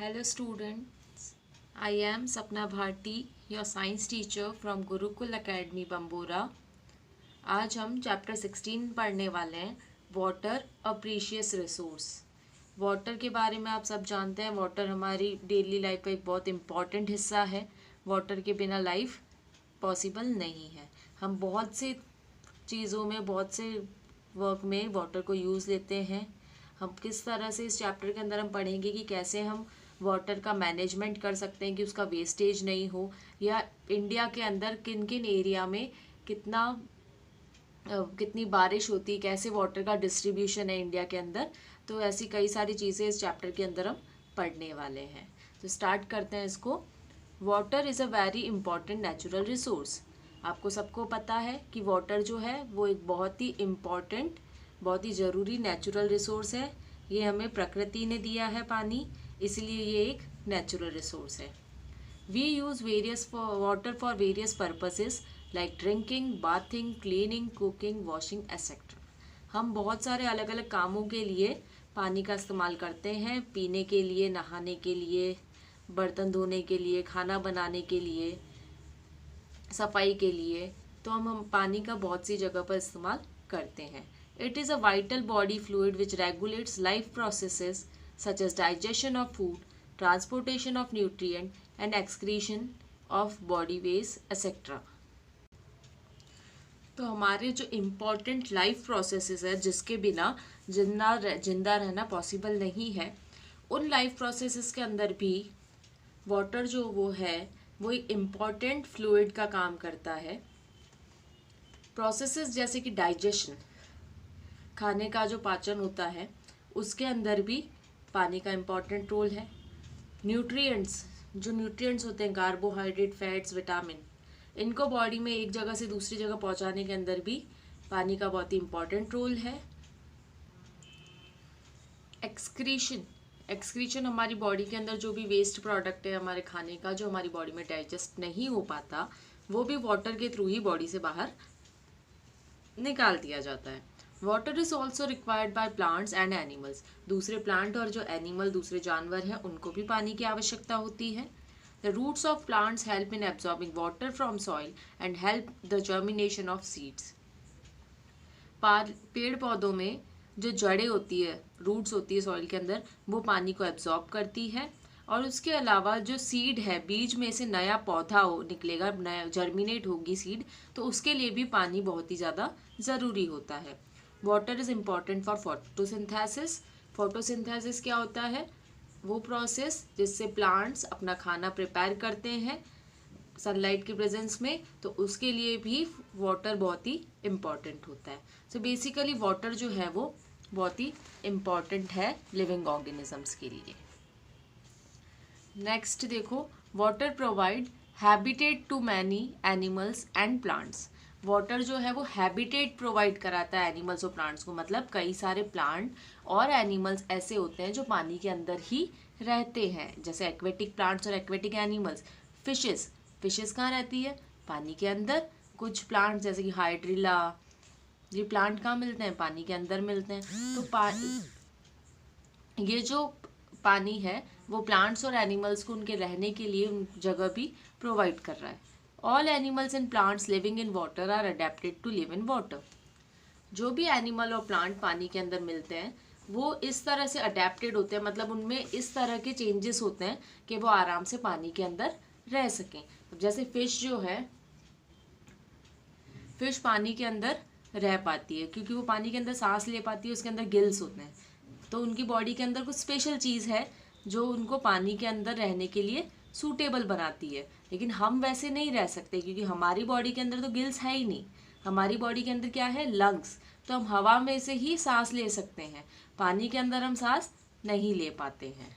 Hello students, I am Sapna Bharti, your science teacher from Gurukul Academy Bambora. आज हम chapter 16 पढ़ने वाले हैं वाटर अ प्रीशियस रिसोर्स। वाटर के बारे में आप सब जानते हैं, वाटर हमारी डेली लाइफ का एक बहुत इम्पॉर्टेंट हिस्सा है। वाटर के बिना लाइफ पॉसिबल नहीं है। हम बहुत से चीज़ों में, बहुत से वर्क में वाटर को यूज़ लेते हैं। हम किस तरह से इस चैप्टर के अंदर हम पढ़ेंगे कि कैसे हम वाटर का मैनेजमेंट कर सकते हैं कि उसका वेस्टेज नहीं हो, या इंडिया के अंदर किन किन एरिया में कितनी बारिश होती है, कैसे वाटर का डिस्ट्रीब्यूशन है इंडिया के अंदर। तो ऐसी कई सारी चीज़ें इस चैप्टर के अंदर हम पढ़ने वाले हैं। तो स्टार्ट करते हैं इसको। Water is a very important natural resource. आपको सबको पता है कि वाटर जो है वो एक बहुत ही इम्पॉर्टेंट, बहुत ही ज़रूरी नेचुरल रिसोर्स है। ये हमें प्रकृति ने दिया है पानी, इसलिए ये एक नेचुरल रिसोर्स है। We use water for various purposes like drinking, bathing, cleaning, cooking, washing etcetera. हम बहुत सारे अलग अलग कामों के लिए पानी का इस्तेमाल करते हैं, पीने के लिए, नहाने के लिए, बर्तन धोने के लिए, खाना बनाने के लिए, सफाई के लिए। तो हम पानी का बहुत सी जगह पर इस्तेमाल करते हैं। It is a vital body fluid which regulates life processes such as digestion of food, transportation of nutrient and excretion of body waste etcetera. तो हमारे जो इम्पॉर्टेंट लाइफ प्रोसेसेस है जिसके बिना जिंदा रहना पॉसिबल नहीं है, उन लाइफ प्रोसेसेस के अंदर भी वाटर जो वो है वो एक इम्पॉर्टेंट फ्लूइड का काम करता है। प्रोसेसेस जैसे कि डाइजेशन, खाने का जो पाचन होता है, उसके अंदर भी पानी का इम्पॉर्टेंट रोल है। न्यूट्रिएंट्स, जो न्यूट्रिएंट्स होते हैं, कार्बोहाइड्रेट, फैट्स, विटामिन, इनको बॉडी में एक जगह से दूसरी जगह पहुंचाने के अंदर भी पानी का बहुत ही इम्पॉर्टेंट रोल है। एक्सक्रीशन हमारी बॉडी के अंदर जो भी वेस्ट प्रोडक्ट है हमारे खाने का, जो हमारी बॉडी में डाइजेस्ट नहीं हो पाता, वो भी वाटर के थ्रू ही बॉडी से बाहर निकाल दिया जाता है। Water is also required by plants and animals. दूसरे प्लांट और जो एनिमल, दूसरे जानवर हैं, उनको भी पानी की आवश्यकता होती है। The roots of plants help in absorbing water from soil and help the germination of seeds. पेड़ पौधों में जो जड़ें होती है, रूट्स होती है सॉइल के अंदर, वो पानी को एब्जॉर्ब करती है। और उसके अलावा जो सीड है, बीज में से नया पौधा निकलेगा, नया जर्मिनेट होगी सीड, तो उसके लिए भी पानी बहुत ही ज़्यादा ज़रूरी होता है। Water is important for photosynthesis. Photosynthesis क्या होता है? वो प्रोसेस जिससे प्लांट्स अपना खाना प्रिपेयर करते हैं सनलाइट की प्रेजेंस में, तो उसके लिए भी वाटर बहुत ही इम्पॉर्टेंट होता है। सो बेसिकली वाटर जो है वो बहुत ही इम्पॉर्टेंट है लिविंग ऑर्गेनिजम्स के लिए। नेक्स्ट देखो, water provide habitat to many animals and plants. Water जो है वो हैबिटेट प्रोवाइड कराता है एनिमल्स और प्लांट्स को, मतलब कई सारे प्लांट और एनिमल्स ऐसे होते हैं जो पानी के अंदर ही रहते हैं, जैसे एक्वेटिक प्लांट्स और एक्वेटिक एनिमल्स। फिशेस कहाँ रहती है? पानी के अंदर। कुछ प्लांट्स जैसे कि हाइड्रिला, ये प्लांट कहाँ मिलते हैं? पानी के अंदर मिलते हैं। तो ये जो पानी है वो प्लांट्स और एनिमल्स को उनके रहने के लिए उन जगह भी प्रोवाइड कर रहा है। All animals and plants living in water are adapted to live in water. जो भी एनिमल और प्लांट पानी के अंदर मिलते हैं वो इस तरह से अडेप्टेड होते हैं, मतलब उनमें इस तरह के चेंजेस होते हैं कि वो आराम से पानी के अंदर रह सकें। जैसे फिश जो है, फिश पानी के अंदर रह पाती है क्योंकि वो पानी के अंदर सांस ले पाती है, उसके अंदर गिल्स होते हैं। तो उनकी बॉडी के अंदर कुछ स्पेशल चीज़ है जो उनको पानी के अंदर रहने के लिए सूटेबल बनाती है। लेकिन हम वैसे नहीं रह सकते क्योंकि हमारी बॉडी के अंदर तो गिल्स है ही नहीं। हमारी बॉडी के अंदर क्या है? लंग्स। तो हम हवा में से ही सांस ले सकते हैं, पानी के अंदर हम सांस नहीं ले पाते हैं।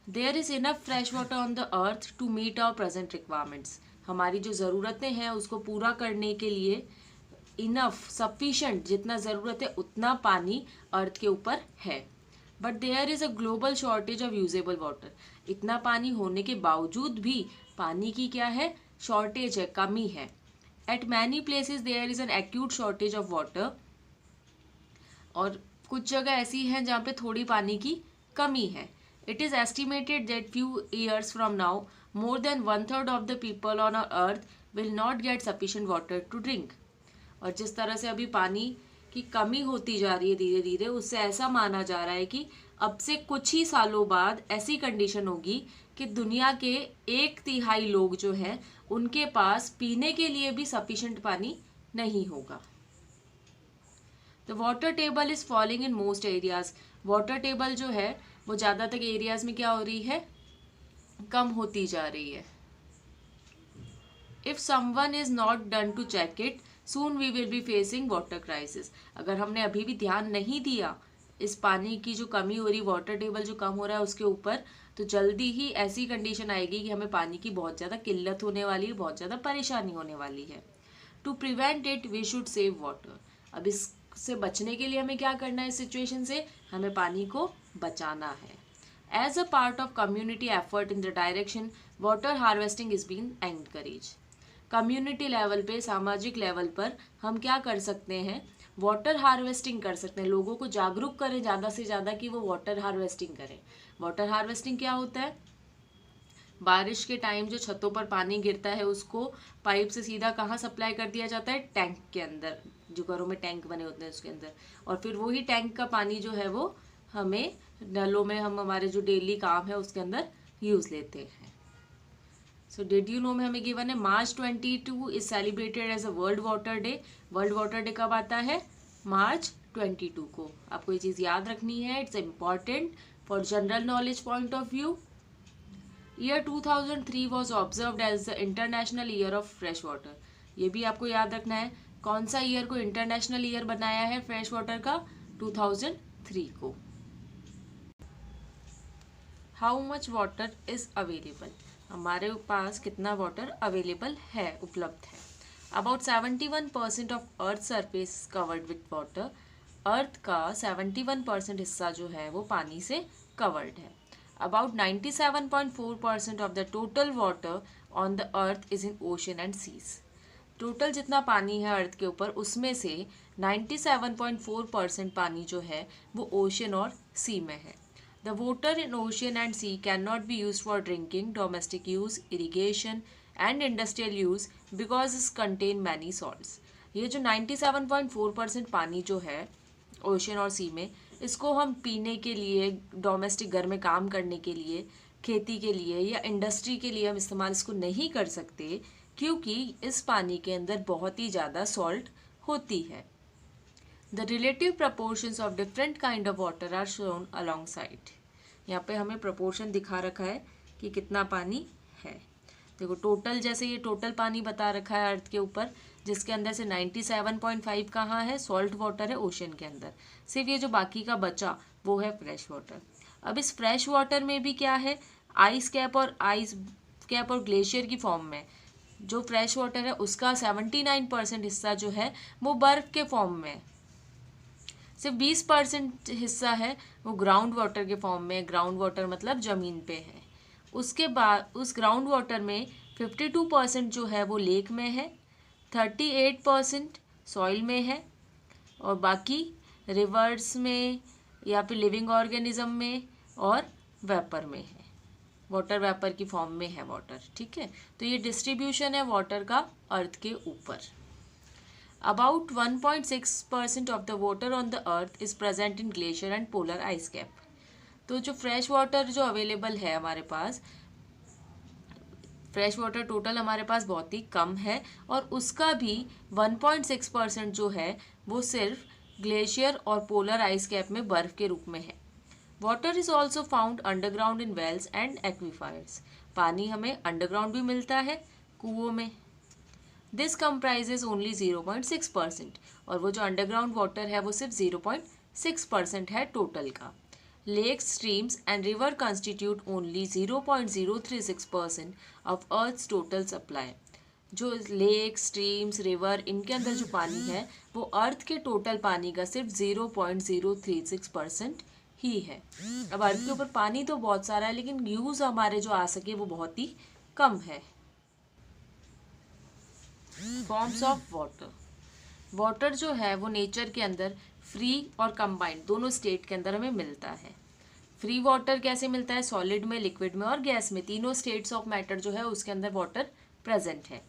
There is enough fresh water on the earth to meet our present requirements. हमारी जो ज़रूरतें हैं उसको पूरा करने के लिए इनफ, सफिशेंट, जितना ज़रूरत है उतना पानी अर्थ के ऊपर है। But there is a global shortage of usable water. इतना पानी होने के बावजूद भी पानी की क्या है? शॉर्टेज है, कमी है। At many places there is an acute shortage of water. और कुछ जगह ऐसी हैं जहाँ पे थोड़ी पानी की कमी है। It is estimated that few years from now, more than 1/3 of the people on our earth will not get sufficient water to drink. और जिस तरह से अभी पानी की कमी होती जा रही है धीरे धीरे, उससे ऐसा माना जा रहा है कि अब से कुछ ही सालों बाद ऐसी कंडीशन होगी कि दुनिया के 1/3 लोग जो है उनके पास पीने के लिए भी सफिशिएंट पानी नहीं होगा. The water table is falling in most areas. Water table जो है वो ज़्यादातर एरियाज में क्या हो रही है, कम होती जा रही है. If someone is not done to check it, soon we will be facing water crisis. अगर हमने अभी भी ध्यान नहीं दिया इस पानी की जो कमी हो रही, वाटर टेबल जो कम हो रहा है उसके ऊपर, तो जल्दी ही ऐसी कंडीशन आएगी कि हमें पानी की बहुत ज़्यादा किल्लत होने वाली है, बहुत ज़्यादा परेशानी होने वाली है. To prevent it we should save water. अब इससे बचने के लिए हमें क्या करना है, इस सिचुएशन से हमें पानी को बचाना है. As a part of community effort in the direction, water harvesting is been encourage. Community level पे, सामाजिक लेवल पर हम क्या कर सकते हैं, वाटर हार्वेस्टिंग कर सकते हैं. लोगों को जागरूक करें ज़्यादा से ज़्यादा कि वो वाटर हार्वेस्टिंग करें. वाटर हार्वेस्टिंग क्या होता है, बारिश के टाइम जो छतों पर पानी गिरता है उसको पाइप से सीधा कहाँ सप्लाई कर दिया जाता है, टैंक के अंदर, जो घरों में टैंक बने होते हैं उसके अंदर. और फिर वही टैंक का पानी जो है वो हमें नलों में, हम हमारे जो डेली काम है उसके अंदर यूज़ लेते हैं. सो डिड यू नो में हमें गिवन है March 22 is celebrated as a world water day. World water day कब आता है, March 22 को. आपको ये चीज़ याद रखनी है, it's important for general knowledge point of view. Year 2003 was observed as the international year of fresh water. ये भी आपको याद रखना है, कौन सा ईयर को इंटरनेशनल ईयर बनाया है फ्रेश वाटर का, 2003 को. How much water is available. हमारे पास कितना वाटर अवेलेबल है, उपलब्ध है. About 71% of earth surface covered with water. Earth का 71% हिस्सा जो है वो पानी से कवर्ड है. About 97.4% of the total water on the earth is in ocean and seas. Total जितना पानी है अर्थ के ऊपर, उसमें से 97.4% पानी जो है वो ओशन और सी में है. The water in ocean and sea cannot be used for drinking, domestic use, irrigation and industrial use because it contain many salts. ये जो 97.4% पानी जो है ओशन और सी में, इसको हम पीने के लिए, डोमेस्टिक घर में काम करने के लिए, खेती के लिए या इंडस्ट्री के लिए हम इस्तेमाल इसको नहीं कर सकते, क्योंकि इस पानी के अंदर बहुत ही ज़्यादा सॉल्ट होती है. The relative proportions of different kind of water are shown alongside. यहाँ पे हमें proportion दिखा रखा है कि कितना पानी है. देखो टोटल, जैसे ये टोटल पानी बता रखा है अर्थ के ऊपर, जिसके अंदर से 97.5 कहाँ है, सॉल्ट वाटर है ओशन के अंदर. सिर्फ ये जो बाकी का बचा वो है फ्रेश वाटर. अब इस फ्रेश वाटर में भी क्या है, आइस कैप और ग्लेशियर की फॉर्म में. जो फ्रेश वाटर है उसका 79% हिस्सा जो है वो बर्फ के फॉर्म में. सिर्फ 20% हिस्सा है वो ग्राउंड वाटर के फॉर्म में. ग्राउंड वाटर मतलब ज़मीन पे है. उसके बाद उस ग्राउंड वाटर में 52% जो है वो लेक में है, 38% सॉइल में है, और बाकी रिवर्स में या फिर लिविंग ऑर्गेनिज्म में और वेपर में है. वाटर वेपर की फॉर्म में है वाटर. ठीक है, तो ये डिस्ट्रीब्यूशन है वाटर का अर्थ के ऊपर. About 1.6% of the water on the earth is present in glacier and polar ice cap. तो जो फ्रेश वाटर जो अवेलेबल है हमारे पास, फ्रेश वाटर टोटल हमारे पास बहुत ही कम है, और उसका भी 1.6% जो है वो सिर्फ ग्लेशियर और पोलर आइस कैप में बर्फ के रूप में है. Water is also found underground in wells and aquifers. पानी हमें अंडरग्राउंड भी मिलता है, कुओं में. दिस कंप्राइजेज ओनली 0.6%, और वो जो अंडरग्राउंड वाटर है वो सिर्फ 0.6% है टोटल का. Lakes, streams and river constitute only 0.036% of earth's total supply. जो लेक, स्ट्रीम्स, रिवर, इनके अंदर जो पानी है वो अर्थ के टोटल पानी का सिर्फ 0.036% ही है. अब अर्थ के ऊपर पानी तो बहुत सारा है, लेकिन यूज़ हमारे जो आ सके वो बहुत ही कम है. Forms of water. वाटर जो है वो नेचर के अंदर फ्री और कंबाइंड दोनों स्टेट के अंदर हमें मिलता है. फ्री वाटर कैसे मिलता है, सॉलिड में, लिक्विड में और गैस में, तीनों स्टेट्स ऑफ मैटर जो है उसके अंदर वाटर प्रेजेंट है।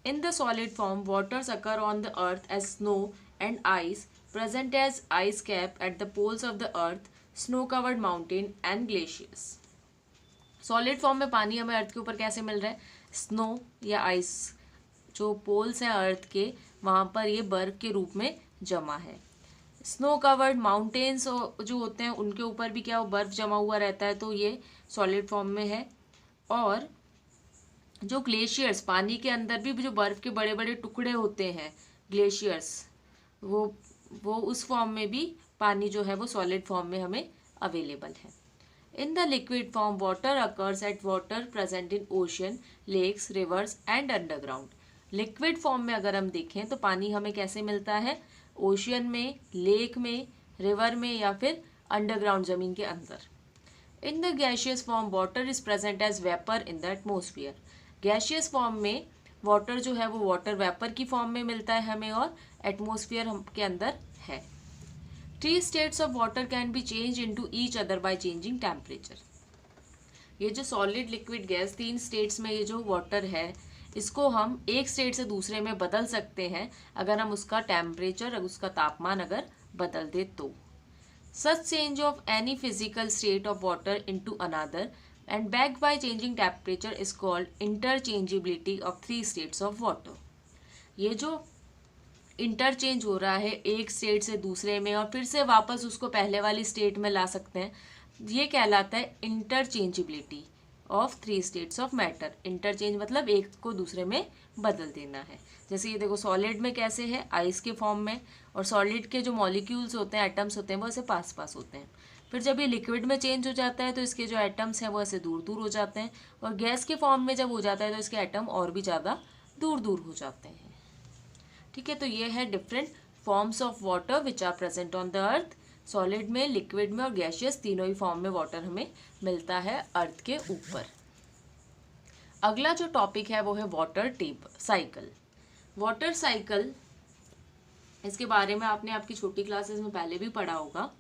In the solid form waters occur on the earth as snow and ice, present as ice cap at the poles of the earth, snow covered mountain and glaciers. Solid form में पानी हमें अर्थ के ऊपर कैसे मिल रहा है, snow या ice, जो पोल्स हैं अर्थ के वहाँ पर ये बर्फ के रूप में जमा है। स्नो कवर्ड माउंटेन्स जो होते हैं उनके ऊपर भी क्या बर्फ जमा हुआ रहता है, तो ये सॉलिड फॉर्म में है। और जो ग्लेशियर्स, पानी के अंदर भी जो बर्फ के बड़े बड़े टुकड़े होते हैं ग्लेशियर्स, वो उस फॉर्म में भी पानी जो है वो सॉलिड फॉर्म में हमें अवेलेबल है। In the liquid form water occurs at water present in ocean, lakes, rivers and underground. Liquid form में अगर हम देखें तो पानी हमें कैसे मिलता है, ओशियन में, लेक में, रिवर में या फिर अंडरग्राउंड ज़मीन के अंदर। In the gaseous form water is present as vapour in the atmosphere. Gaseous form में वाटर जो है वो वाटर वेपर की फॉर्म में मिलता है हमें और एटमोसफियर के अंदर है। 3 states of water can be change into each other by changing temperature. ये जो सॉलिड, लिक्विड, गैस, 3 स्टेट्स में ये जो वाटर है इसको हम एक स्टेट से दूसरे में बदल सकते हैं अगर हम उसका टेम्परेचर, उसका तापमान अगर बदल दे तो। Such change of any physical state of water into another and back by changing temperature is called interchangeability of 3 states of water. ये जो इंटरचेंज हो रहा है एक स्टेट से दूसरे में और फिर से वापस उसको पहले वाली स्टेट में ला सकते हैं, ये कहलाता है interchangeability of 3 states of matter. Interchange मतलब एक को दूसरे में बदल देना है। जैसे ये देखो सॉलिड में कैसे है, आइस के फॉर्म में, और सॉलिड के जो मॉलिक्यूल्स होते हैं, एटम्स होते हैं, वो ऐसे पास पास होते हैं। फिर जब ये लिक्विड में चेंज हो जाता है तो इसके जो एटम्स हैं वो ऐसे दूर दूर हो जाते हैं, और गैस के फॉर्म में जब हो जाता है तो इसके एटम और भी ज़्यादा दूर दूर हो जाते हैं। ठीक है, तो ये है different forms of water which are present on the earth. Solid में, लिक्विड में और गैशियस तीनों ही फॉर्म में वाटर हमें मिलता है अर्थ के ऊपर। अगला जो टॉपिक है वो है water table cycle. Water cycle, इसके बारे में आपने आपकी छोटी क्लासेस में पहले भी पढ़ा होगा।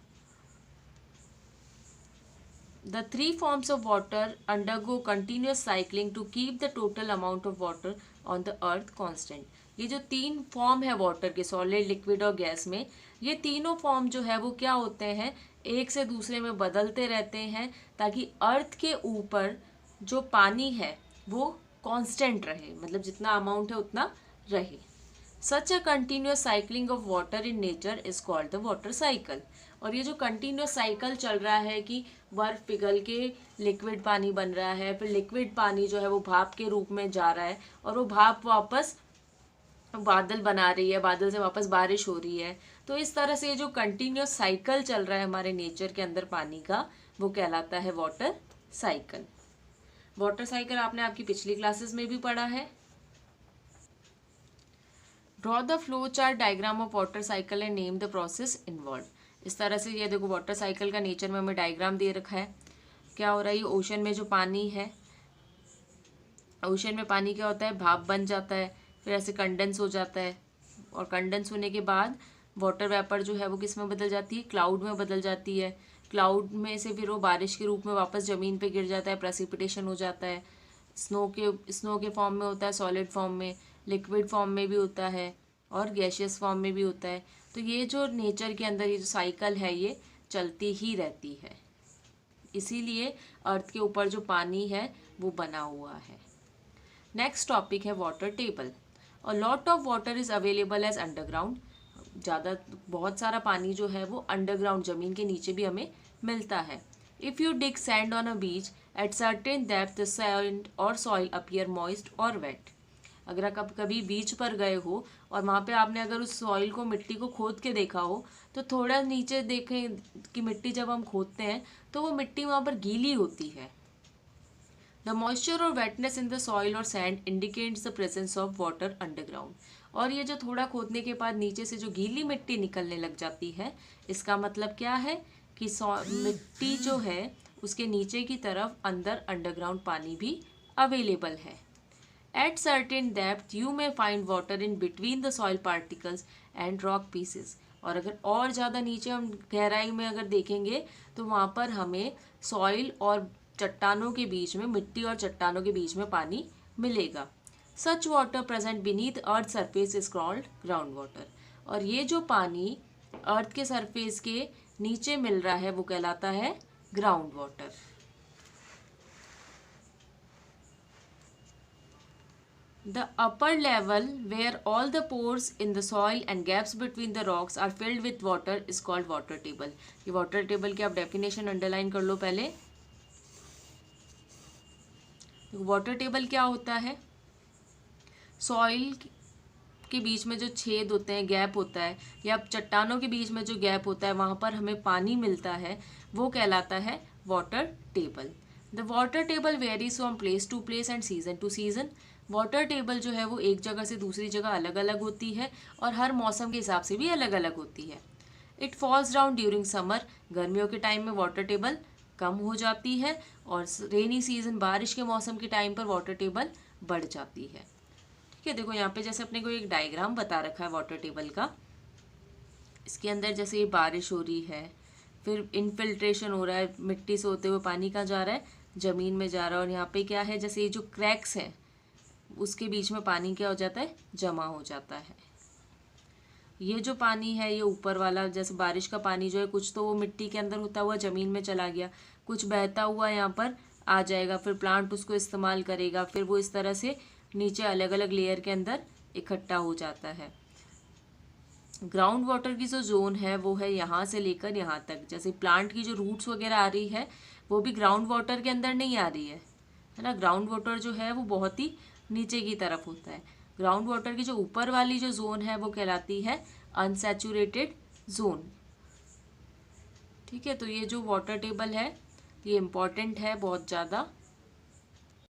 The 3 forms of water undergo continuous cycling to keep the total amount of water on the earth constant. ये जो 3 फॉर्म है वाटर के, सॉलिड, लिक्विड और गैस में, ये तीनों फॉर्म जो है वो क्या होते हैं, एक से दूसरे में बदलते रहते हैं ताकि अर्थ के ऊपर जो पानी है वो कांस्टेंट रहे, मतलब जितना अमाउंट है उतना रहे। Such a continuous cycling of water in nature is called the water cycle. और ये जो कंटिन्यूस साइकिल चल रहा है कि बर्फ पिघल के लिक्विड पानी बन रहा है, फिर लिक्विड पानी जो है वो भाप के रूप में जा रहा है, और वो भाप वापस बादल बना रही है, बादल से वापस बारिश हो रही है। तो इस तरह से ये जो कंटिन्यूस साइकिल चल रहा है हमारे नेचर के अंदर पानी का, वो कहलाता है वाटर साइकिल। वाटर साइकिल आपने आपकी पिछली क्लासेस में भी पढ़ा है। Draw the flow chart diagram of water cycle and name the process involve. इस तरह से ये देखो वाटर साइकिल का नेचर में हमें डायग्राम दे रखा है। क्या हो रहा है, ये ओशन में जो पानी है, ओशन में पानी क्या होता है, भाप बन जाता है, फिर ऐसे कंडेंस हो जाता है, और कंडेंस होने के बाद वाटर वेपर जो है वो किस में बदल जाती है, क्लाउड में बदल जाती है। क्लाउड में से फिर वो बारिश के रूप में वापस ज़मीन पे गिर जाता है, प्रेसिपिटेशन हो जाता है। स्नो के फॉर्म में होता है, सॉलिड फॉर्म में, लिक्विड फॉर्म में भी होता है और गैशियस फॉर्म में भी होता है। तो ये जो नेचर के अंदर ये जो साइकिल है ये चलती ही रहती है, इसीलिए अर्थ के ऊपर जो पानी है वो बना हुआ है। नेक्स्ट टॉपिक है water table. A lot of water is available as underground. बहुत सारा पानी जो है वो अंडरग्राउंड ज़मीन के नीचे भी हमें मिलता है। If you dig sand on a beach at certain depth the sand और सॉइल अपीयर मॉइस्ट और वेट। अगर आप कभी बीच पर गए हो और वहाँ पे आपने अगर उस सॉइल को, मिट्टी को खोद के देखा हो, तो थोड़ा नीचे देखें कि मिट्टी जब हम खोदते हैं तो वो मिट्टी वहाँ पर गीली होती है। द मॉइस्चर और वेटनेस इन द सॉइल और sand indicates the presence of water underground. और ये जो थोड़ा खोदने के बाद नीचे से जो गीली मिट्टी निकलने लग जाती है, इसका मतलब क्या है कि मिट्टी जो है उसके नीचे की तरफ अंदर अंडरग्राउंड पानी भी अवेलेबल है। At certain depth, you may find water in between the soil particles and rock pieces. और अगर और ज़्यादा नीचे हम गहराई में अगर देखेंगे तो वहाँ पर हमें सॉइल और चट्टानों के बीच में, मिट्टी और चट्टानों के बीच में पानी मिलेगा। सच water present beneath earth surface is called ground water. और ये जो पानी अर्थ के सरफेस के नीचे मिल रहा है वो कहलाता है ground water. The upper level, where all the pores in the soil and gaps between the rocks are filled with water, is called water table। ये water table की आप definition underline कर लो पहले। वाटर टेबल क्या होता है? Soil के बीच में जो छेद होते हैं, गैप होता है, या चट्टानों के बीच में जो गैप होता है वहाँ पर हमें पानी मिलता है, वो कहलाता है water table. The water table varies from place to place and season to season. Water table जो है वो एक जगह से दूसरी जगह अलग अलग होती है और हर मौसम के हिसाब से भी अलग अलग होती है। It falls down during summer. गर्मियों के टाइम में वाटर टेबल कम हो जाती है और रेनी सीजन, बारिश के मौसम के टाइम पर वाटर टेबल बढ़ जाती है। ठीक है, देखो यहाँ पे जैसे अपने को एक डायग्राम बता रखा है वाटर टेबल का। इसके अंदर जैसे ये बारिश हो रही है, फिर इनफिल्ट्रेशन हो रहा है, मिट्टी से होते हुए पानी कहाँ जा रहा है, ज़मीन में जा रहा है। और यहाँ पे क्या है, जैसे ये जो क्रैक्स हैं उसके बीच में पानी क्या हो जाता है, जमा हो जाता है। ये जो पानी है ये ऊपर वाला, जैसे बारिश का पानी जो है कुछ तो वो मिट्टी के अंदर होता हुआ ज़मीन में चला गया, कुछ बहता हुआ यहाँ पर आ जाएगा, फिर प्लांट उसको इस्तेमाल करेगा, फिर वो इस तरह से नीचे अलग अलग लेयर के अंदर इकट्ठा हो जाता है। ग्राउंड वाटर की जो जोन है वो है यहाँ से लेकर यहाँ तक। जैसे प्लांट की जो रूट्स वगैरह आ रही है वो भी ग्राउंड वाटर के अंदर नहीं आ रही है ना। ग्राउंड वाटर जो है वो बहुत ही नीचे की तरफ होता है। ग्राउंड वाटर की जो ऊपर वाली जो जोन है वो कहलाती है अनसैचुरेटेड जोन। ठीक है, तो ये जो वाटर टेबल है ये इम्पॉर्टेंट है बहुत ज़्यादा।